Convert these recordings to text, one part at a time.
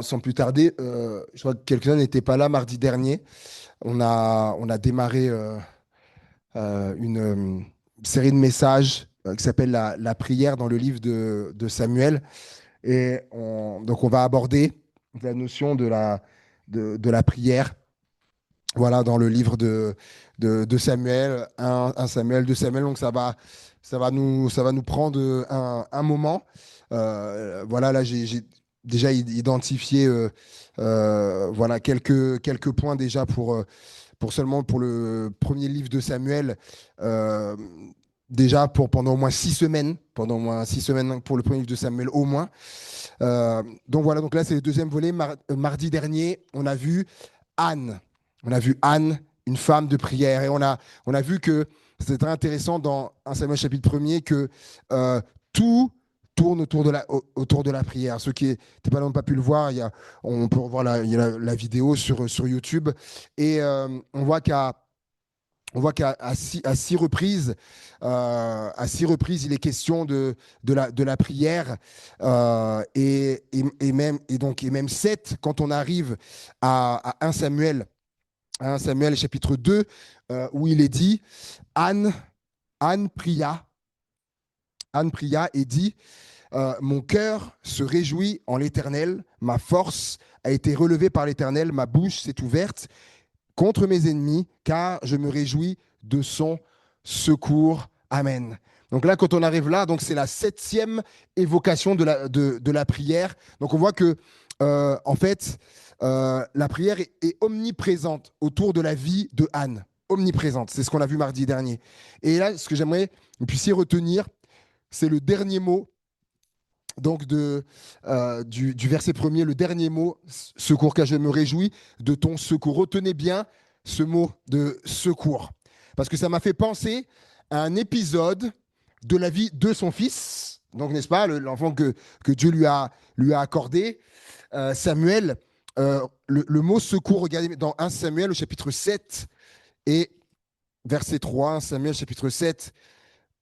sans plus tarder, je crois que quelques-uns n'étaient pas là mardi dernier. On a démarré une série de messages qui s'appelle la prière dans le livre de Samuel. Donc, on va aborder la notion de la prière. Voilà, dans le livre de Samuel, un Samuel, 2 Samuel. Donc, ça va nous prendre un moment. Voilà, là, j'ai déjà identifié voilà, quelques points déjà seulement pour le premier livre de Samuel. euh, Déjà pendant au moins 6 semaines, pour le premier livre de Samuel au moins. Donc voilà, donc là c'est le deuxième volet. Mardi dernier, on a vu Anne. On a vu Anne, une femme de prière. Et on a vu que c'est très intéressant dans 1 Samuel chapitre 1er que tout tourne autour de la prière. Ceux qui n'étaient pas, n'ont pas pu le voir, on peut revoir il y a la vidéo sur YouTube. Et on voit qu'à 6 reprises, il est question de la prière. Et même 7, quand on arrive à 1 Samuel, chapitre 2, où il est dit, Anne, Anne pria, Anne pria et dit, mon cœur se réjouit en l'Éternel, ma force a été relevée par l'Éternel, ma bouche s'est ouverte contre mes ennemis, car je me réjouis de son secours. Amen. Donc là, quand on arrive là, donc c'est la 7e évocation de la prière. Donc on voit que, en fait, la prière est omniprésente autour de la vie de Anne. Omniprésente, c'est ce qu'on a vu mardi dernier. Et là, ce que j'aimerais que vous puissiez retenir, c'est le dernier mot donc du verset premier, le dernier mot, secours, car je me réjouis de ton secours. Retenez bien ce mot de secours, parce que ça m'a fait penser à un épisode de la vie de son fils, donc n'est-ce pas, l'enfant que Dieu lui a accordé, Samuel. Le mot secours, regardez dans 1 Samuel au chapitre 7 et verset 3, 1 Samuel chapitre 7,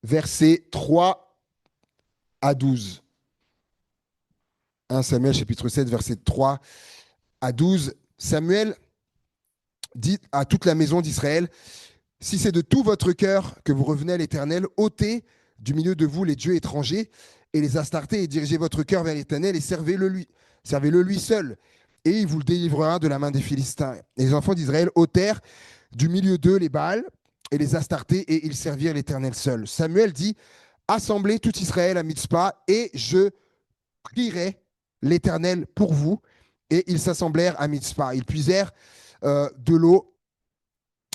verset 3 à 12. 1 Samuel chapitre 7, verset 3 à 12. Samuel dit à toute la maison d'Israël, si c'est de tout votre cœur que vous revenez à l'Éternel, ôtez du milieu de vous les dieux étrangers et les Astartés et dirigez votre cœur vers l'Éternel et servez-le lui. Servez-le lui seul. Et il vous le délivrera de la main des Philistins. Et les enfants d'Israël ôtèrent du milieu d'eux les Baals et les Astartés et ils servirent l'Éternel seul. Samuel dit, assemblez tout Israël à Mitzpah et je prierai l'Éternel pour vous. Et ils s'assemblèrent à Mitzpah. Ils puisèrent de l'eau.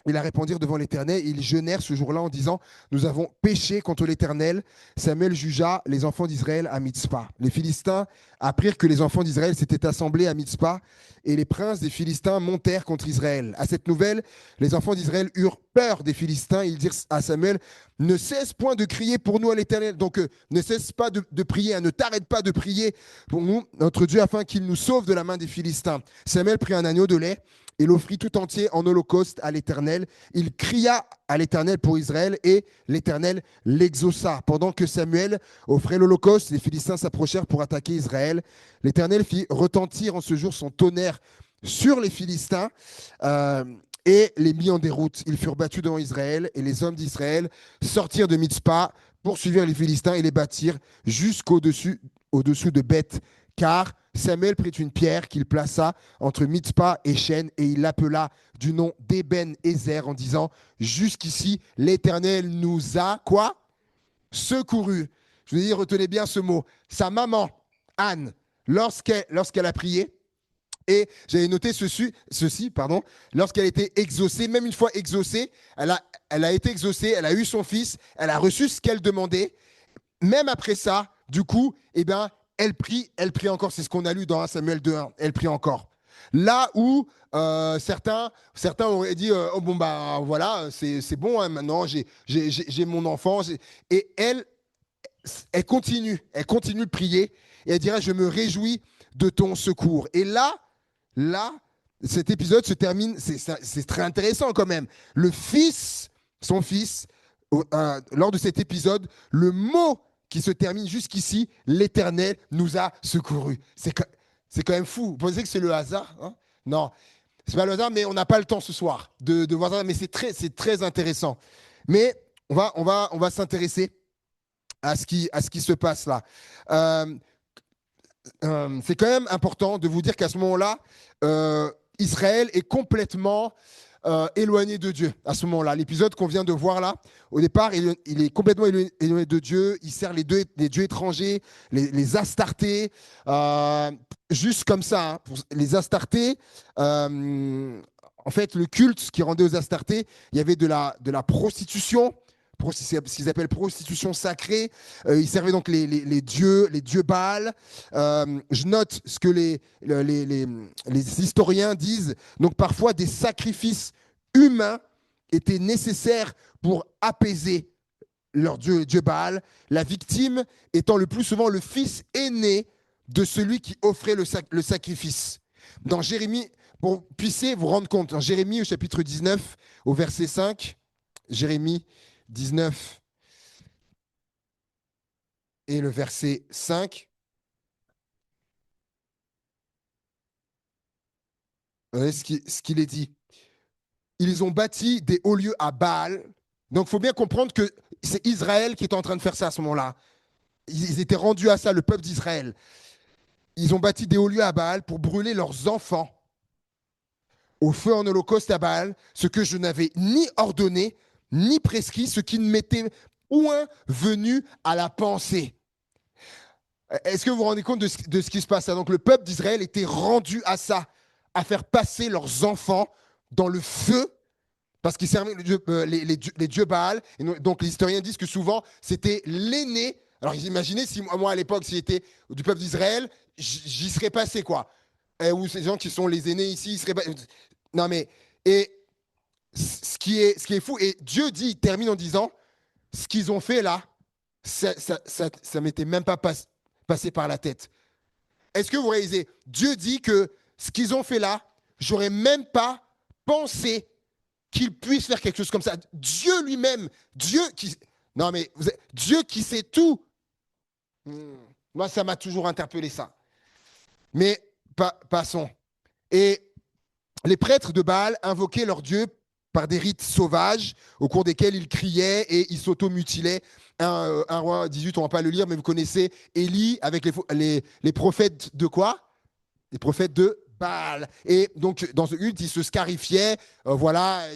Ils la répandirent devant l'Éternel. Ils jeûnèrent ce jour-là en disant, nous avons péché contre l'Éternel. Samuel jugea les enfants d'Israël à Mitzpah. Les Philistins apprirent que les enfants d'Israël s'étaient assemblés à Mitzpah et les princes des Philistins montèrent contre Israël. À cette nouvelle, les enfants d'Israël eurent peur des Philistins. Ils dirent à Samuel, ne cesse point de crier pour nous à l'Éternel. Donc, ne cesse pas de prier, hein, ne t'arrête pas de prier pour nous, notre Dieu, afin qu'il nous sauve de la main des Philistins. Samuel prit un agneau de lait et l'offrit tout entier en holocauste à l'Éternel. Il cria à l'Éternel pour Israël et l'Éternel l'exauça. Pendant que Samuel offrait l'holocauste, les Philistins s'approchèrent pour attaquer Israël. L'Éternel fit retentir en ce jour son tonnerre sur les Philistins et les mit en déroute. Ils furent battus devant Israël et les hommes d'Israël sortirent de Mitzpah, poursuivirent les Philistins et les battirent au-dessous de Beth, car Samuel prit une pierre qu'il plaça entre Mitzpah et Shen et il l'appela du nom d'Eben-Ezer en disant, jusqu'ici l'Éternel nous a, quoi? Secouru. Je vous dis, retenez bien ce mot. Sa maman, Anne, lorsqu'elle a prié, et j'avais noté ceci, lorsqu'elle était exaucée, même une fois exaucée, elle a été exaucée, elle a eu son fils, elle a reçu ce qu'elle demandait. Même après ça, du coup, eh ben, elle prie encore. C'est ce qu'on a lu dans 1 Samuel 2:1. Elle prie encore. Là où certains auraient dit oh, bon, bah voilà, c'est bon, hein, maintenant j'ai mon enfant. Et elle continue de prier et elle dira, je me réjouis de ton secours. Et là, cet épisode se termine, c'est très intéressant quand même. Son fils, lors de cet épisode, le mot qui se termine jusqu'ici, l'Éternel nous a secourus. C'est quand même fou. Vous pensez que c'est le hasard, hein? Non, c'est pas le hasard, mais on n'a pas le temps ce soir de voir ça. Mais c'est très intéressant. Mais on va s'intéresser à ce qui se passe là. Euh, c'est quand même important de vous dire qu'à ce moment-là, Israël est complètement éloigné de Dieu. À ce moment-là, l'épisode qu'on vient de voir là, au départ, il est complètement éloigné de Dieu. Il sert les dieux étrangers, les Astartés, juste comme ça. Hein. Pour les Astartés, en fait, le culte qui rendait aux Astartés, il y avait de la prostitution. Ce qu'ils appellent prostitution sacrée. Ils servaient donc les dieux Baal. Je note ce que les historiens disent. Donc parfois, des sacrifices humains étaient nécessaires pour apaiser leur dieu Baal, la victime étant le plus souvent le fils aîné de celui qui offrait le sacrifice. Dans Jérémie, pour que vous puissiez vous rendre compte, dans Jérémie au chapitre 19, au verset 5, Jérémie 19 et le verset 5. Ce qu'il est dit. Ils ont bâti des hauts lieux à Baal. Donc, il faut bien comprendre que c'est Israël qui est en train de faire ça à ce moment-là. Ils étaient rendus à ça, le peuple d'Israël. Ils ont bâti des hauts lieux à Baal pour brûler leurs enfants au feu en holocauste à Baal, ce que je n'avais ni ordonné, ni prescrit, ce qui ne m'était point venu à la pensée. Est-ce que vous vous rendez compte de ce qui se passe là? Donc le peuple d'Israël était rendu à ça, à faire passer leurs enfants dans le feu, parce qu'ils servaient les dieux Baal. Et donc les historiens disent que souvent, c'était l'aîné. Alors imaginez si moi à l'époque, si j'étais du peuple d'Israël, j'y serais passé quoi. Ou ces gens qui sont les aînés ici, ils seraient pas... Non mais... Et ce qui est fou, et Dieu dit, il termine en disant, ce qu'ils ont fait là, ça m'était même pas passé par la tête. Est-ce que vous réalisez? Dieu dit que ce qu'ils ont fait là, j'aurais même pas pensé qu'ils puissent faire quelque chose comme ça. Dieu lui-même, Dieu qui... Non mais, Dieu qui sait tout. Moi, ça m'a toujours interpellé ça. Mais passons. Et les prêtres de Baal invoquaient leur Dieu par des rites sauvages au cours desquels ils criaient et ils s'automutilaient. Un roi 18, on ne va pas le lire, mais vous connaissez Élie avec les prophètes de quoi? Les prophètes de Baal. Et donc, dans ce culte, ils se scarifiaient, voilà,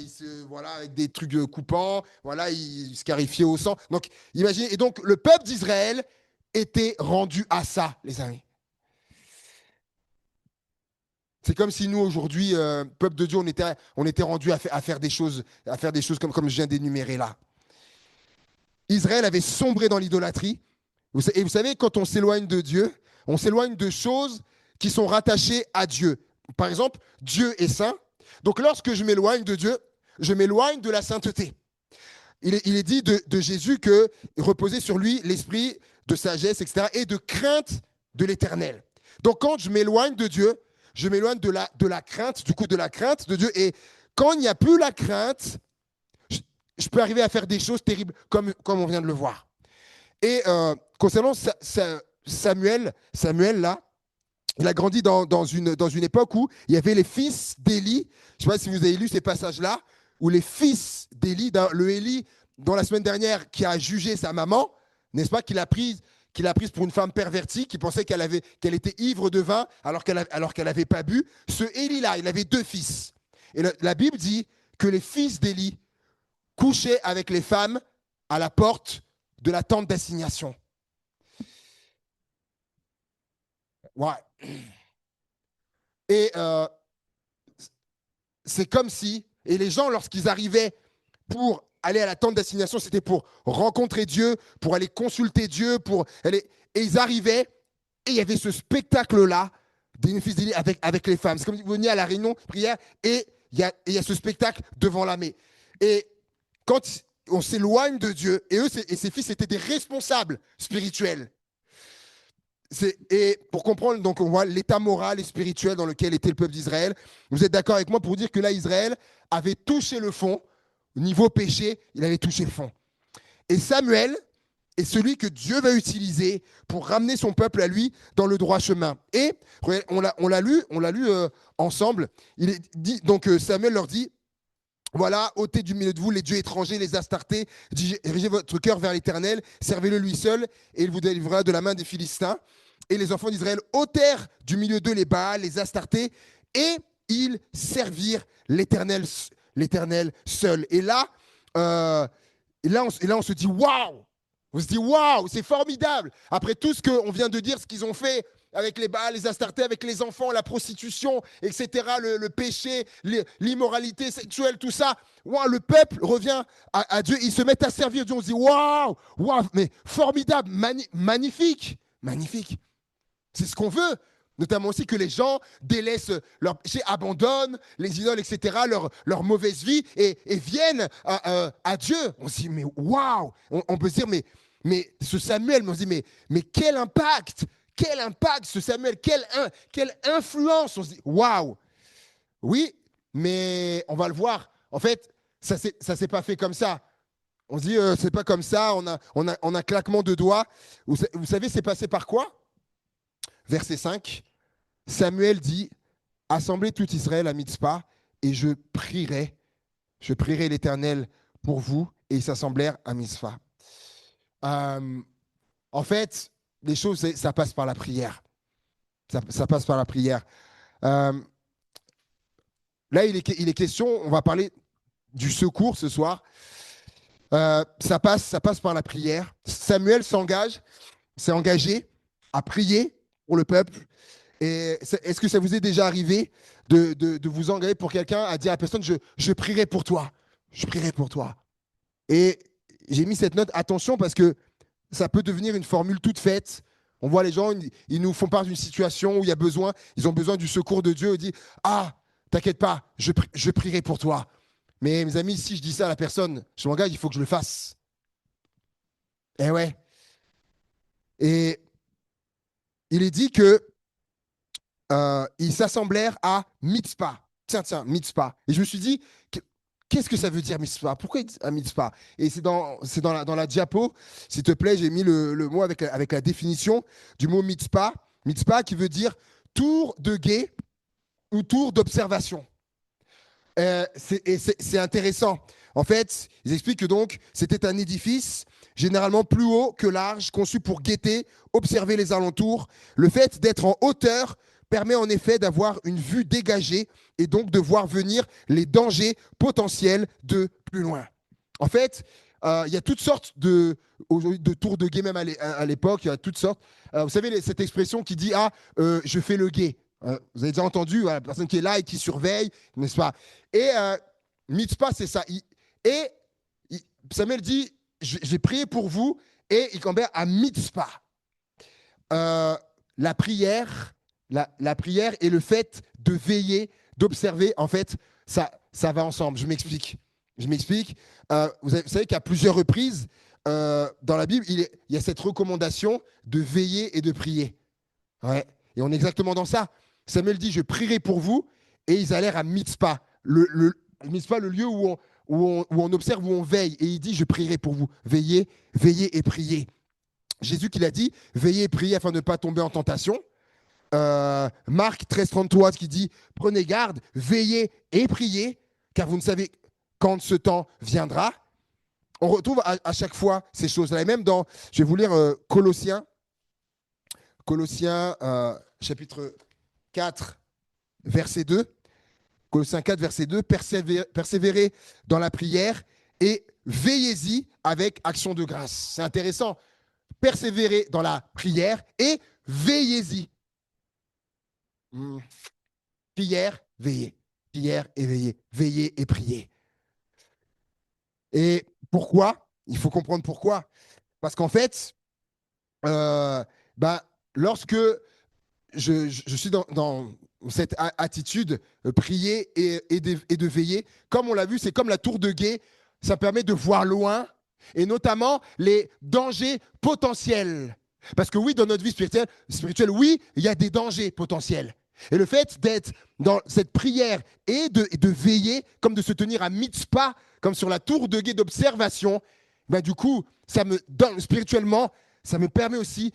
avec des trucs coupants, voilà, ils scarifiaient au sang. Donc, imaginez, et donc, le peuple d'Israël était rendu à ça, les amis. C'est comme si nous, aujourd'hui, peuple de Dieu, on était rendu à faire des choses, comme je viens d'énumérer là. Israël avait sombré dans l'idolâtrie. Et vous savez, quand on s'éloigne de Dieu, on s'éloigne de choses qui sont rattachées à Dieu. Par exemple, Dieu est saint. Donc lorsque je m'éloigne de Dieu, je m'éloigne de la sainteté. Il est dit de Jésus que reposait sur lui l'esprit de sagesse, etc., et de crainte de l'éternel. Donc quand je m'éloigne de Dieu, je m'éloigne de la crainte, du coup de la crainte de Dieu. Et quand il n'y a plus la crainte, je peux arriver à faire des choses terribles, comme on vient de le voir. Et concernant Samuel, là, il a grandi dans une époque où il y avait les fils d'Élie. Je ne sais pas si vous avez lu ces passages-là, où les fils d'Élie, le Élie, dans la semaine dernière, qui a jugé sa maman, n'est-ce pas, qu'il a prise pour une femme pervertie, qui pensait qu'elle était ivre de vin alors qu'elle n'avait pas bu. Ce Élie-là, il avait 2 fils. Et la Bible dit que les fils d'Élie couchaient avec les femmes à la porte de la tente d'assignation. Ouais. Et c'est comme si, et les gens, lorsqu'ils arrivaient pour aller à la tente d'assignation, c'était pour rencontrer Dieu, pour aller consulter Dieu, et ils arrivaient, et il y avait ce spectacle-là des fils d'Élie avec les femmes. C'est comme si vous veniez à la réunion prière, et il y a ce spectacle devant l'armée. Et quand on s'éloigne de Dieu, et ses fils étaient des responsables spirituels. Et pour comprendre, donc, on voit l'état moral et spirituel dans lequel était le peuple d'Israël. Vous êtes d'accord avec moi pour dire que là, Israël avait touché le fond. Au niveau péché, il avait touché le fond. Et Samuel est celui que Dieu va utiliser pour ramener son peuple à lui dans le droit chemin. Et on l'a lu ensemble. Il est dit, donc Samuel leur dit, voilà, ôtez du milieu de vous les dieux étrangers, les Astartés, dirigez votre cœur vers l'Éternel, servez-le lui seul, et il vous délivrera de la main des Philistins. Et les enfants d'Israël ôtèrent du milieu d'eux les Baals, les Astartés, et ils servirent l'Éternel seul. Et là, on se dit, waouh! On se dit, waouh, c'est formidable! Après tout ce qu'on vient de dire, ce qu'ils ont fait avec les Baals, les Astartés, avec les enfants, la prostitution, etc., le péché, l'immoralité sexuelle, tout ça. Wow, le peuple revient à Dieu, ils se mettent à servir Dieu. On se dit, waouh, mais formidable, magnifique, magnifique. C'est ce qu'on veut. Notamment aussi que les gens délaissent leur péché, abandonnent les idoles, etc., leur mauvaise vie et viennent à Dieu. On se dit, mais waouh! On peut se dire, mais ce Samuel, on se dit, mais quel impact! Quel impact ce Samuel! Quelle influence! On se dit, waouh! Oui, mais on va le voir. En fait, ça s'est pas fait comme ça. On se dit, c'est pas comme ça, on a un claquement de doigts. Vous savez, c'est passé par quoi? Verset 5. Samuel dit, assemblez tout Israël à Mitzpah et je prierai l'Éternel pour vous. Et ils s'assemblèrent à Mitzpah. En fait, les choses, ça passe par la prière. Ça passe par la prière. Là, il est question, on va parler du secours ce soir. Ça passe par la prière. Samuel s'est engagé à prier pour le peuple. Et est-ce que ça vous est déjà arrivé de vous engager pour quelqu'un, à dire à la personne, je prierai pour toi. Je prierai pour toi. Et j'ai mis cette note, attention, parce que ça peut devenir une formule toute faite. On voit les gens, ils nous font part d'une situation où ils ont besoin du secours de Dieu. Ils disent, ah, t'inquiète pas, je prierai pour toi. Mais mes amis, si je dis ça à la personne, je m'engage, il faut que je le fasse. Eh ouais. Et il est dit que ils s'assemblèrent à Mitzpah. Tiens, Mitzpah. Et je me suis dit, qu'est-ce que ça veut dire Mitzpah? Pourquoi à Mitzpah? Et c'est dans la diapo, s'il te plaît, j'ai mis le mot avec la définition du mot Mitzpah. Mitzpah qui veut dire tour de guet ou tour d'observation. C'est intéressant. En fait, ils expliquent que donc c'était un édifice généralement plus haut que large, conçu pour guetter, observer les alentours. Le fait d'être en hauteur permet en effet d'avoir une vue dégagée et donc de voir venir les dangers potentiels de plus loin. En fait, il y a toutes sortes de tours de guet, même à l'époque, il y a toutes sortes. Vous savez, cette expression qui dit « Ah, je fais le guet ». Vous avez déjà entendu, la personne qui est là et qui surveille, n'est-ce pas? Et Mitzpah, c'est ça. Samuel dit, je vais prier pour vous, et il campait à Mitzpah. La prière et le fait de veiller, d'observer, en fait, ça va ensemble. Je m'explique. Vous savez qu'à plusieurs reprises, dans la Bible, il y a cette recommandation de veiller et de prier. Ouais. Et on est exactement dans ça. Samuel dit, je prierai pour vous, et ils allèrent à Mitzpah. Mitzpah, le lieu où on observe, où on veille. Et il dit, je prierai pour vous. Veillez et priez. Jésus qui l'a dit, veillez et priez afin de ne pas tomber en tentation. Marc 13,33 qui dit, prenez garde, veillez et priez, car vous ne savez quand ce temps viendra. On retrouve à chaque fois ces choses-là. Et même je vais vous lire Colossiens chapitre 4, verset 2. Colossiens 4, verset 2. Persévérez dans la prière et veillez-y avec action de grâce. C'est intéressant. Persévérez dans la prière et veillez-y. Prière, veillez. Prière et veillez. Veillez et priez. Et pourquoi? Il faut comprendre pourquoi. Parce qu'en fait, lorsque je suis dans cette attitude, prier et de veiller, comme on l'a vu, c'est comme la tour de guet, ça permet de voir loin, et notamment les dangers potentiels. Parce que oui, dans notre vie spirituelle, oui, il y a des dangers potentiels. Et le fait d'être dans cette prière et de veiller, comme de se tenir à Mitzpah, comme sur la tour de guet d'observation, du coup, ça me donne spirituellement, ça me permet aussi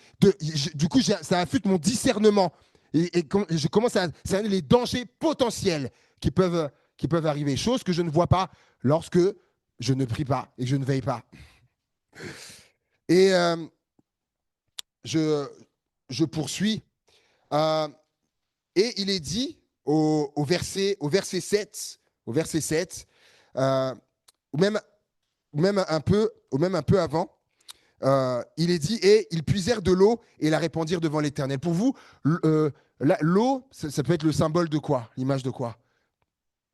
du coup, ça affûte mon discernement. Et je commence à cerner les dangers potentiels qui peuvent arriver. Chose que je ne vois pas lorsque je ne prie pas et que je ne veille pas. Et je, je poursuis. Euh, et il est dit au verset 7, ou même, ou même un peu avant, il est dit, et ils puisèrent de l'eau et la répandirent devant l'Éternel. Pour vous, l'eau, ça peut être le symbole de quoi? L'image de quoi?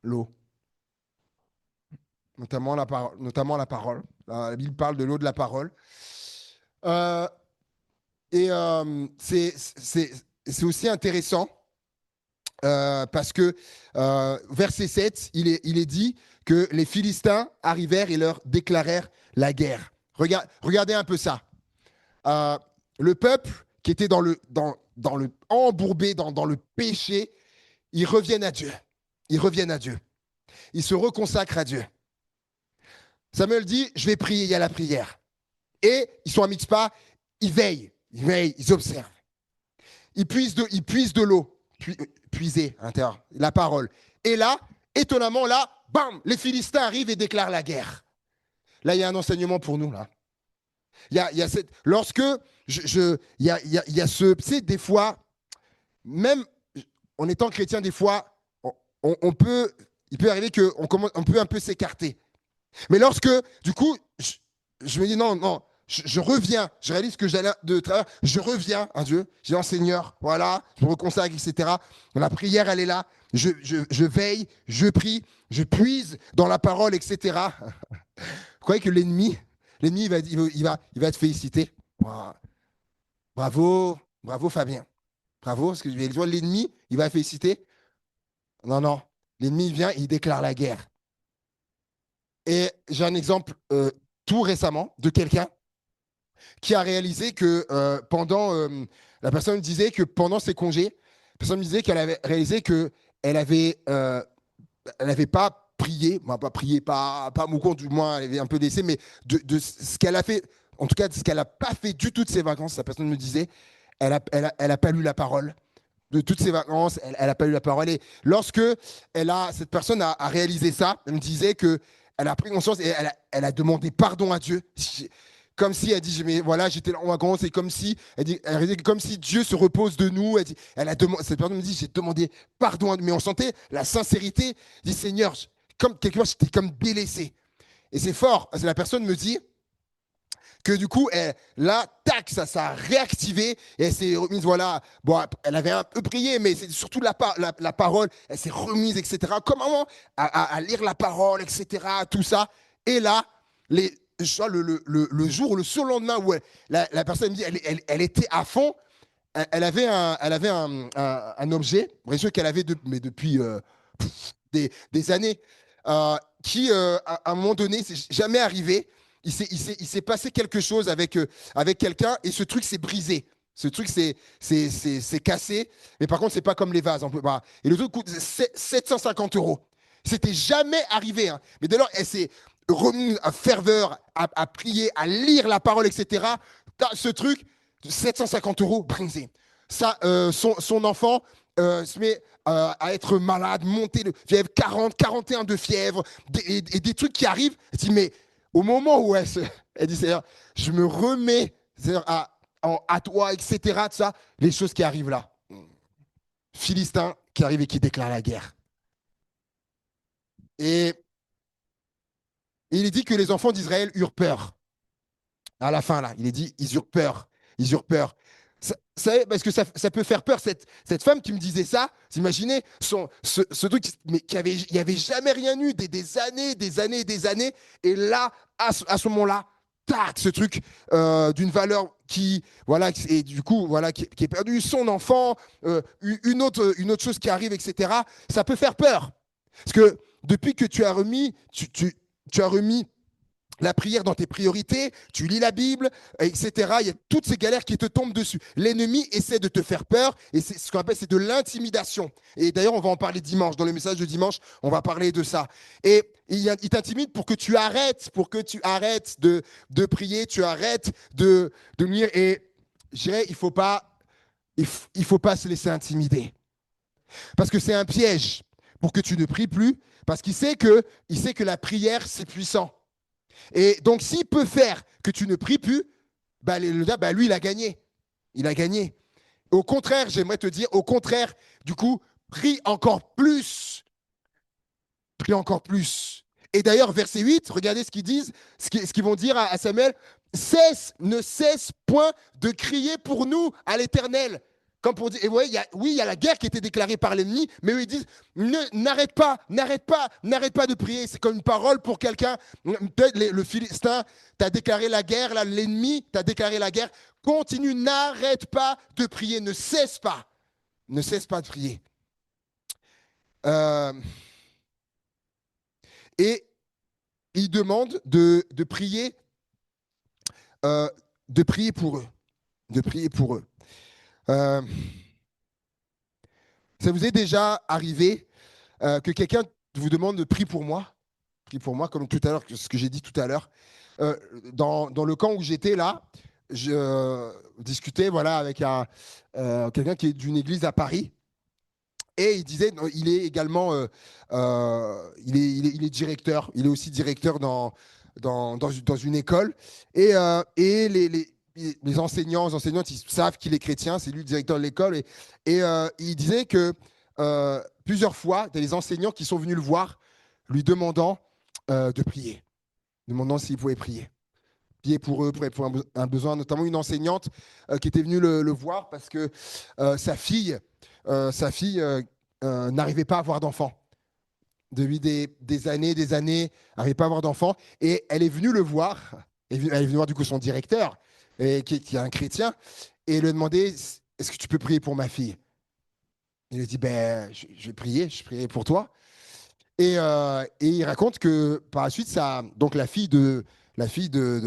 L'eau. Notamment la parole. La Bible parle de l'eau de la parole. Euh, c'est aussi intéressant parce que verset 7, il est dit que les Philistins arrivèrent et leur déclarèrent la guerre. Regardez un peu ça. Le peuple qui était dans le embourbé, dans le péché, ils reviennent à Dieu. Ils reviennent à Dieu. Ils se reconsacrent à Dieu. Samuel dit, je vais prier, il y a la prière. Et ils sont à Mitzpah, ils veillent, ils observent. Ils puisent de l'eau, puiser à l'intérieur, la parole. Et là, étonnamment, là, bam, les Philistins arrivent et déclarent la guerre. Là, il y a un enseignement pour nous, là. Il y a lorsque il y a ce, tu sais, des fois, même en étant chrétien, des fois, il peut arriver on peut un peu s'écarter. Mais lorsque, du coup, je me dis non, non, je reviens, je réalise que j'allais de travers, je reviens à Dieu, je dis oh, Seigneur, voilà, je me reconsacre, etc. La prière, elle est là, je veille, je prie, je puise dans la parole, etc. Vous croyez que l'ennemi, il va te féliciter. Bravo, bravo Fabien. Bravo, parce que l'ennemi, il va féliciter. Non, non. L'ennemi vient, il déclare la guerre. Et j'ai un exemple tout récemment de quelqu'un qui a réalisé que la personne disait que pendant ses congés, la personne me disait qu'elle avait réalisé qu'elle elle avait pas prié, pas prié, pas Mougon, du moins, elle avait un peu laissé, mais de ce qu'elle a fait, en tout cas, de ce qu'elle n'a pas fait du tout de ses vacances, la personne me disait, elle a pas lu la parole. De toutes ses vacances, elle n'a pas lu la parole. Et lorsque cette personne a réalisé ça, elle me disait que elle a pris conscience et elle a demandé pardon à Dieu. Comme si elle dit, mais voilà, j'étais en vacances, c'est comme si, elle disait comme si Dieu se repose de nous. Cette personne me dit, j'ai demandé pardon à Dieu. Mais on sentait la sincérité. Elle dit, Seigneur, comme quelque part, j'étais comme délaissé. Et c'est fort, parce que la personne me dit, que du coup, là, tac, ça a réactivé et elle s'est remise, voilà, bon, elle avait un peu prié, mais c'est surtout la parole, elle s'est remise, etc. Comment à lire la parole, etc., tout ça. Et là, le jour, le surlendemain où la personne me dit, elle était à fond, elle avait un objet, bien sûr qu'elle avait mais depuis des années, qui, à un moment donné, c'est jamais arrivé. Il s'est passé quelque chose avec quelqu'un et ce truc s'est brisé. Ce truc c'est cassé. Mais par contre, c'est pas comme les vases. Et le truc coûte 750 €. C'était jamais arrivé. Hein. Mais dès lors, elle s'est remise à ferveur, à prier, à lire la parole, etc. Ce truc, 750 € brisé. Ça, son enfant se met à être malade, monter de fièvre, 40, 41 de fièvre, et des trucs qui arrivent. Elle dit, mais au moment où elle dit, Seigneur, je me remets à toi, etc., tout ça, les choses qui arrivent là. Philistin qui arrive et qui déclare la guerre. Et il est dit que les enfants d'Israël eurent peur. À la fin, là, il est dit, ils eurent peur. Ils eurent peur. Parce que ça peut faire peur, cette femme qui me disait ça, vous imaginez, ce truc, mais il n'y avait jamais rien eu, des années, des années, des années, et là, à ce moment-là, tac, ce truc d'une valeur qui, voilà, et du coup, voilà, qui est perdu, son enfant, une autre chose qui arrive, etc., ça peut faire peur. Parce que depuis que tu as remis la prière dans tes priorités, tu lis la Bible, etc. Il y a toutes ces galères qui te tombent dessus. L'ennemi essaie de te faire peur et c'est ce qu'on appelle c'est de l'intimidation. Et d'ailleurs, on va en parler dimanche. Dans le message de dimanche, on va parler de ça. Et il t'intimide pour que tu arrêtes, de prier, tu arrêtes de lire. Et je dirais, il faut pas se laisser intimider. Parce que c'est un piège pour que tu ne pries plus, parce il sait que la prière, c'est puissant. Et donc, s'il peut faire que tu ne pries plus, le gars, lui, il a gagné. Il a gagné. Au contraire, j'aimerais te dire, au contraire, du coup, prie encore plus. Prie encore plus. Et d'ailleurs, verset 8, regardez ce qu'ils disent, ce qu'ils vont dire à Samuel. Ne cesse point de crier pour nous à l'Éternel. Comme pour dire, et vous voyez, il y a la guerre qui était déclarée par l'ennemi, mais eux, ils disent, n'arrête pas de prier. C'est comme une parole pour quelqu'un. Peut-être le Philistin t'a déclaré la guerre, là, l'ennemi t'a déclaré la guerre. Continue, n'arrête pas de prier, ne cesse pas de prier. Et il demande de prier pour eux. De prier pour eux. Ça vous est déjà arrivé que quelqu'un vous demande de prier pour moi? Prie pour moi, comme tout à l'heure, ce que j'ai dit tout à l'heure. Dans le camp où j'étais là, je discutais voilà, avec quelqu'un qui est d'une église à Paris. Et il disait, il est également, il est directeur. Il est aussi directeur dans une école. Et les enseignantes, ils savent qu'il est chrétien. C'est lui le directeur de l'école. Et il disait que plusieurs fois, il y a des enseignants qui sont venus le voir, lui demandant de prier, demandant s'il pouvait prier. Prier pour eux, pour un besoin, notamment une enseignante qui était venue le voir parce que sa fille n'arrivait pas à avoir d'enfant. Depuis des années, n'arrivait pas à avoir d'enfant. Et elle est venue le voir, elle est venue voir du coup son directeur, qui est un chrétien, et lui a demandé, est-ce que tu peux prier pour ma fille? Il lui a dit, je vais prier, je prierai pour toi. Et il raconte que par la suite, donc la fille de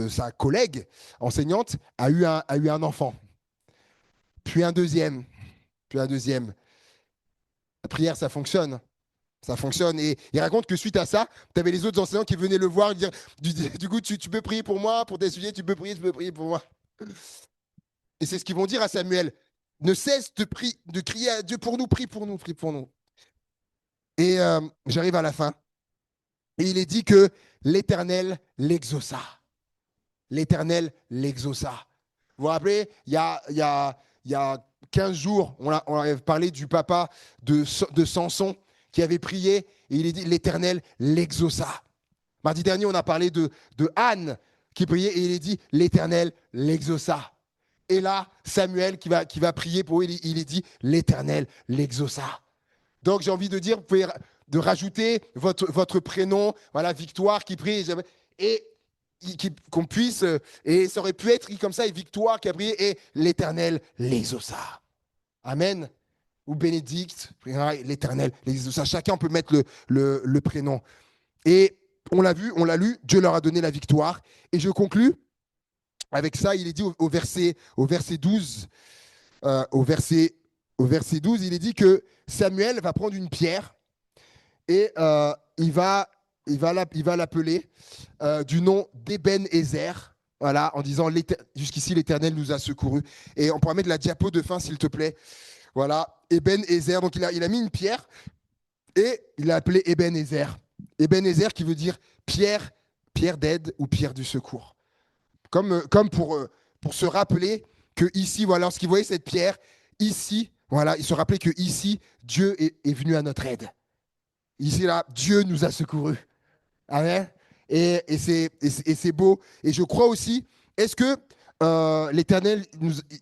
sa collègue enseignante a eu un enfant. Puis un deuxième. La prière, ça fonctionne. Ça fonctionne. Et il raconte que suite à ça, tu avais les autres enseignants qui venaient le voir et dire du coup, tu peux prier pour moi, pour tes sujets, tu peux prier pour moi. Et c'est ce qu'ils vont dire à Samuel. Ne cesse de crier à Dieu pour nous, prie pour nous, prie pour nous. Et j'arrive à la fin. Et il est dit que l'Éternel l'exauça. L'Éternel l'exauça. Vous vous rappelez, il y a 15 jours, on avait parlé du papa de Samson qui avait prié et il est dit l'Éternel l'exauça. Mardi dernier, on a parlé de Anne qui priait et il est dit l'Éternel l'exauça. Et là, Samuel qui va prier pour eux, il est dit l'Éternel l'exauça. Donc j'ai envie de dire, vous pouvez de rajouter votre prénom, voilà, Victoire qui prie, et qu'on puisse, et ça aurait pu être comme ça, et Victoire qui a prié, et l'Éternel l'exauça. Amen. Ou Bénédicte, l'Éternel l'exauça. Chacun peut mettre le prénom. Et on l'a vu, on l'a lu, Dieu leur a donné la victoire. Et je conclus avec ça, il est dit au verset 12, au verset 12, il est dit que Samuel va prendre une pierre et il va l'appeler du nom d'Eben-Ezer, voilà, en disant jusqu'ici l'Éternel nous a secourus. Et on pourra mettre la diapo de fin, s'il te plaît. Voilà, Eben-Ezer. Donc il a mis une pierre et il l'a appelé Eben-Ezer. Eben-Ezer qui veut dire pierre d'aide ou pierre du secours. Comme pour se rappeler que ici, voilà, lorsqu'il voyait cette pierre, ici, voilà, il se rappelait que ici, Dieu est venu à notre aide. Ici, là, Dieu nous a secourus. Amen. Et c'est beau. Et je crois aussi, est-ce que l'Éternel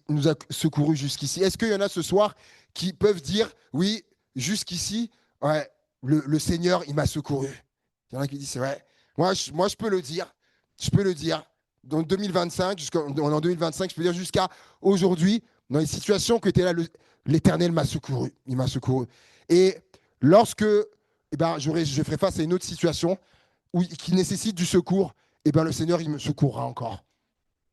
nous a secourus jusqu'ici? Est-ce qu'il y en a ce soir qui peuvent dire, oui, jusqu'ici, ouais, le Seigneur, il m'a secouru? Il y en a qui disent, c'est vrai. Moi, je peux le dire. Je peux le dire. Dans 2025, en 2025, je peux dire jusqu'à aujourd'hui, dans les situations que tu es là, l'Éternel m'a secouru. Il m'a secouru. Et lorsque je ferai face à une autre situation qui nécessite du secours, eh bien le Seigneur, il me secourra encore,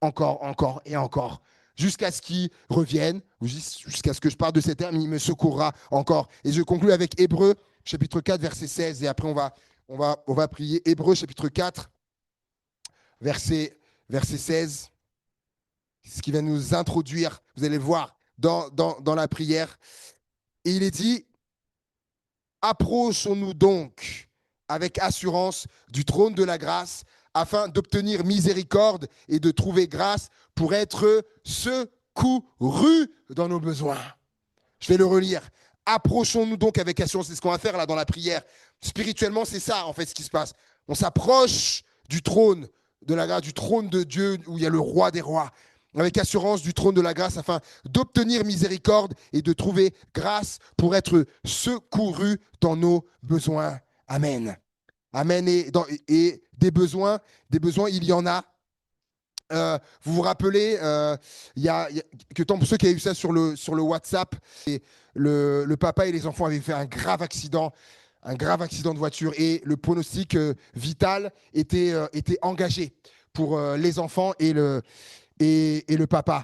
encore, encore et encore, jusqu'à ce qu'il revienne, ou jusqu'à ce que je parte de cette terre, mais il me secourra encore. Et je conclue avec Hébreux, chapitre 4, verset 16, et après on va prier. Hébreux, chapitre 4, verset 16, ce qui va nous introduire, vous allez le voir, dans la prière. Et il est dit, approchons-nous donc avec assurance du trône de la grâce afin d'obtenir miséricorde et de trouver grâce pour être secourus dans nos besoins. Je vais le relire. Approchons-nous donc avec assurance. C'est ce qu'on va faire là dans la prière. Spirituellement, c'est ça en fait ce qui se passe. On s'approche du trône de la grâce, du trône de Dieu où il y a le roi des rois, avec assurance du trône de la grâce afin d'obtenir miséricorde et de trouver grâce pour être secourus dans nos besoins. Amen. Amen. Et des besoins, il y en a. Vous vous rappelez, que pour ceux qui avaient vu ça sur le WhatsApp, le papa et les enfants avaient fait un grave accident de voiture et le pronostic vital était engagé pour les enfants et le papa.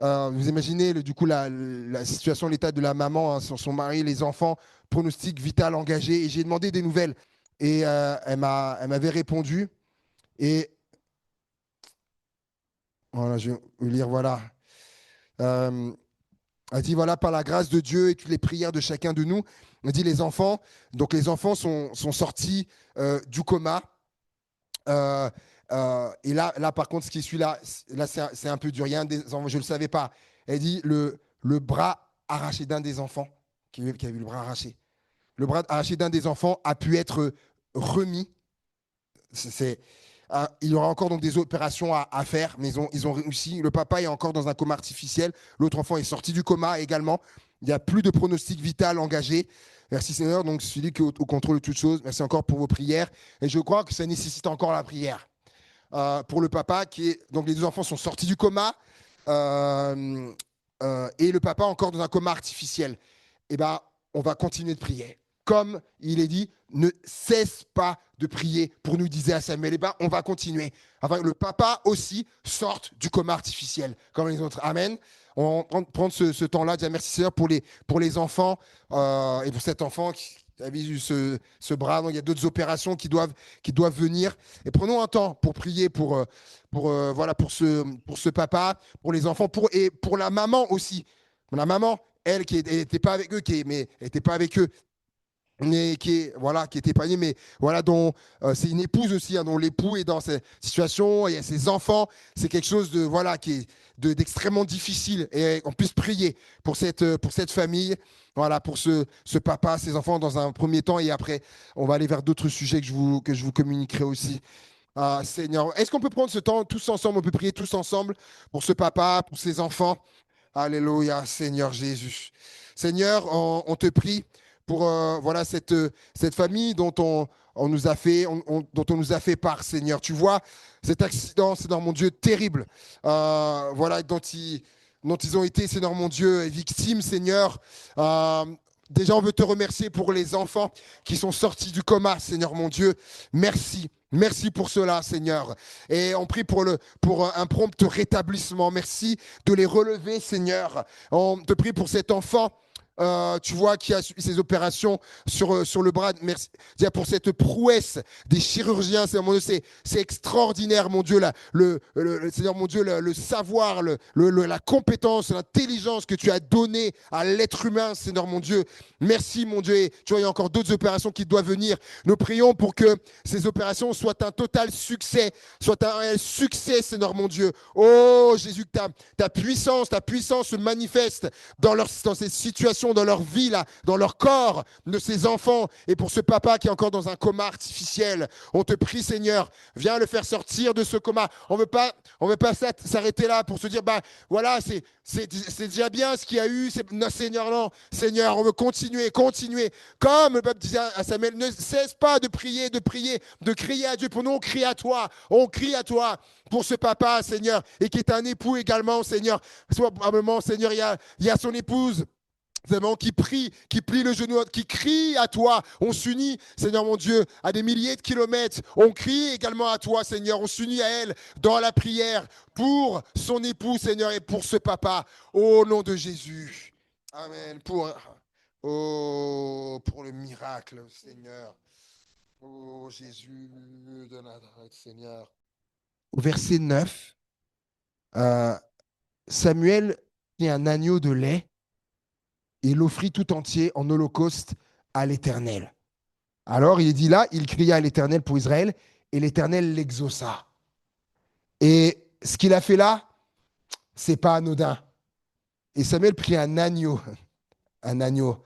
Vous imaginez du coup la situation, l'état de la maman, hein, son mari, les enfants, pronostic vital engagé. Et j'ai demandé des nouvelles et elle m'avait répondu et voilà, je vais vous lire, voilà. Elle dit, voilà, par la grâce de Dieu et toutes les prières de chacun de nous, elle dit, les enfants sont sortis du coma. Et là, par contre, ce qui suit là c'est un peu dur. Il y a un des enfants, je ne le savais pas. Elle dit, le bras arraché d'un des enfants, qui a eu le bras arraché. Le bras arraché d'un des enfants a pu être remis. Il y aura encore donc des opérations à faire, mais ils ont réussi. Le papa est encore dans un coma artificiel. L'autre enfant est sorti du coma également. Il n'y a plus de pronostic vital engagé. Merci Seigneur, donc celui qui est au contrôle de toutes choses. Merci encore pour vos prières. Et je crois que ça nécessite encore la prière. Pour le papa, donc les deux enfants sont sortis du coma et le papa encore dans un coma artificiel. Eh ben, on va continuer de prier. Comme il est dit, ne cesse pas de prier pour nous, disait à Samuel. Eh ben, on va continuer. Afin que le papa aussi sorte du coma artificiel, comme les autres. Amen. On va prendre ce temps-là, dire merci Seigneur pour les enfants et pour cet enfant qui a vu ce bras. Donc, il y a d'autres opérations qui doivent venir. Et prenons un temps pour prier pour ce papa, pour les enfants, et pour la maman aussi. La maman, elle, qui n'était pas avec eux, mais elle n'était pas avec eux, mais qui est épargnée, mais voilà, dont c'est une épouse aussi, hein, dont l'époux est dans cette situation, et il y a ses enfants, c'est quelque chose qui est d'extrêmement difficile, et on puisse prier pour cette famille, voilà, pour ce papa, ses enfants dans un premier temps, et après on va aller vers d'autres sujets que je vous communiquerai aussi. Seigneur, est-ce qu'on peut prendre ce temps tous ensemble, on peut prier tous ensemble pour ce papa, pour ses enfants. Alléluia, Seigneur Jésus. Seigneur, on te prie pour cette famille dont on nous a fait part, Seigneur. Tu vois cet accident, Seigneur mon Dieu, terrible, dont ils ont été, Seigneur mon Dieu, victimes, Seigneur. Déjà, on veut te remercier pour les enfants qui sont sortis du coma, Seigneur mon Dieu. Merci. Merci pour cela, Seigneur. Et on prie pour un prompt rétablissement. Merci de les relever, Seigneur. On te prie pour cet enfant. Tu vois, qui a suivi ces opérations sur le bras. Merci pour cette prouesse des chirurgiens. C'est extraordinaire, mon Dieu. Seigneur, mon Dieu, le savoir, la compétence, l'intelligence que tu as donnée à l'être humain, Seigneur, mon Dieu. Merci, mon Dieu. Et tu vois, il y a encore d'autres opérations qui doivent venir. Nous prions pour que ces opérations soient un total succès, Seigneur, mon Dieu. Oh, Jésus, que ta puissance se manifeste dans ces situations, dans leur vie, là, dans leur corps de ces enfants, et pour ce papa qui est encore dans un coma artificiel. On te prie, Seigneur, viens le faire sortir de ce coma. On veut pas s'arrêter là pour se dire, voilà, c'est déjà bien ce qu'il y a eu. Non, Seigneur, non. Seigneur, on veut continuer. Comme le peuple disait à Samuel, ne cesse pas de prier, de crier à Dieu. Pour nous, on crie à toi pour ce papa, Seigneur, et qui est un époux également, Seigneur. Probablement, Seigneur, il y a son épouse Vraiment, qui prie, qui plie le genou, qui crie à toi. On s'unit, Seigneur mon Dieu, à des milliers de kilomètres. On crie également à toi, Seigneur. On s'unit à elle dans la prière pour son époux, Seigneur, et pour ce papa. Au nom de Jésus. Amen. Pour le miracle, Seigneur. Oh Jésus de Nazareth, Seigneur. Au verset 9, euh, Samuel prit un agneau de lait et l'offrit tout entier en holocauste à l'Éternel. Alors il dit là, il cria à l'Éternel pour Israël, et l'Éternel l'exauça. Et ce qu'il a fait là, c'est pas anodin. Et Samuel prit un agneau, un agneau.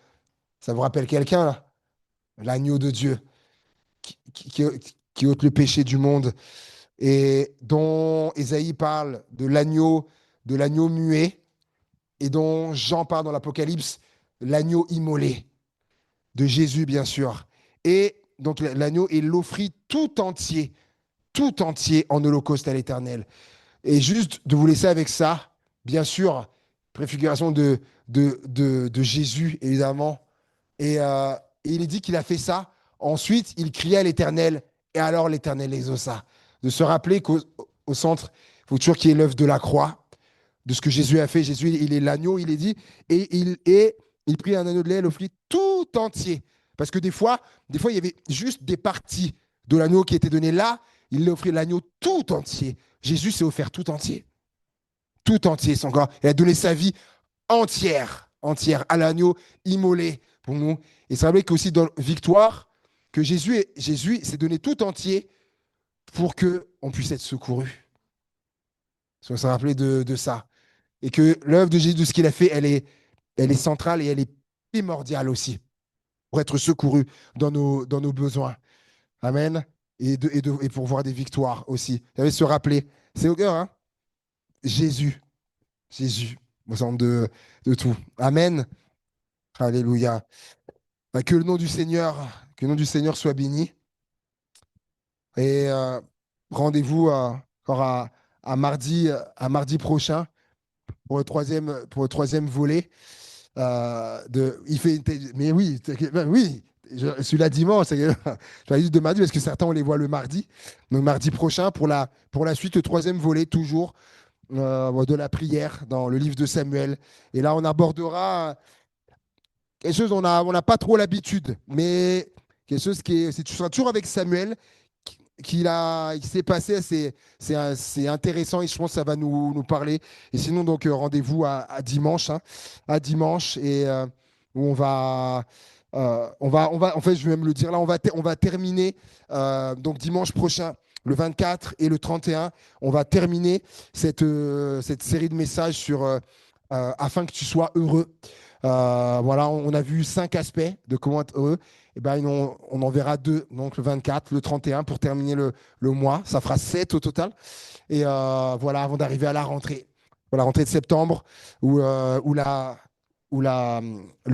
Ça vous rappelle quelqu'un là? L'agneau de Dieu qui ôte le péché du monde et dont Ésaïe parle de l'agneau muet, et dont Jean parle dans l'Apocalypse, l'agneau immolé de Jésus, bien sûr. Et donc l'agneau, il l'offrit tout entier en holocauste à l'Éternel. Et juste de vous laisser avec ça, bien sûr, préfiguration de Jésus, évidemment. Et il est dit qu'il a fait ça. Ensuite, il cria à l'Éternel, et alors l'Éternel exauça. De se rappeler qu'au au centre, il faut toujours qu'il y ait l'œuvre de la croix, de ce que Jésus a fait. Jésus, il est l'agneau, il est dit, et il prit un agneau de lait et l'offrit tout entier. Parce que des fois, il y avait juste des parties de l'agneau qui étaient données là. Il l'a offert l'agneau tout entier. Jésus s'est offert tout entier, son corps. Il a donné sa vie entière à l'agneau immolé pour nous. Et c'est vrai qu'aussi dans Victoire, que Jésus s'est donné tout entier pour qu'on puisse être secouru. On s'est rappelé de ça. Et que l'œuvre de Jésus, de ce qu'il a fait, elle est centrale et elle est primordiale aussi pour être secouru dans nos besoins. Amen. Et pour voir des victoires aussi. Il avait se rappeler. C'est au cœur, hein? Jésus. Jésus, au centre de tout. Amen. Alléluia. Que le nom du Seigneur soit béni. Et rendez-vous encore à mardi prochain pour le troisième volet. Mais oui, ben oui, celui-là dimanche, je vais juste de mardi parce que certains on les voit le mardi. Donc mardi prochain pour la suite, le troisième volet, toujours de la prière dans le livre de Samuel. Et là, on abordera quelque chose, on n'a pas trop l'habitude, mais quelque chose tu seras toujours avec Samuel, qui s'est passé, c'est intéressant et je pense que ça va nous parler. Et sinon, donc, rendez-vous à dimanche, hein, à dimanche, et où en fait, je vais même le dire là, on va terminer, donc dimanche prochain, le 24 et le 31, on va terminer cette série de messages sur afin que tu sois heureux. Voilà, on a vu 5 aspects de comment être heureux. Et ben, on en verra 2, donc le 24, le 31 pour terminer le mois. Ça fera 7 au total. Et voilà, avant d'arriver à la rentrée. Pour la rentrée de septembre, où le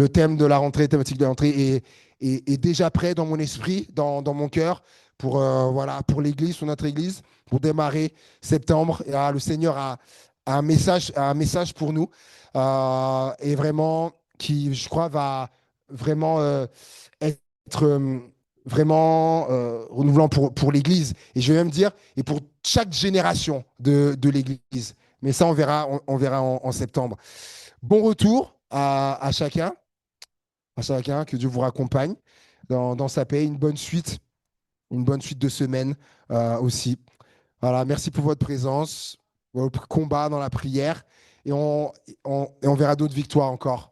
thème de la rentrée, thématique de la rentrée est déjà prêt dans mon esprit, dans mon cœur, voilà, pour l'église, pour notre église, pour démarrer septembre. Et le Seigneur a un message pour nous. Et vraiment, qui, je crois, va vraiment être vraiment renouvelant pour l'Église. Et je vais même dire, et pour chaque génération de l'Église. Mais ça, on verra en septembre. Bon retour à chacun, que Dieu vous raccompagne dans sa paix. Une bonne suite de semaine aussi. Voilà, merci pour votre présence, votre combat dans la prière. Et on verra d'autres victoires encore.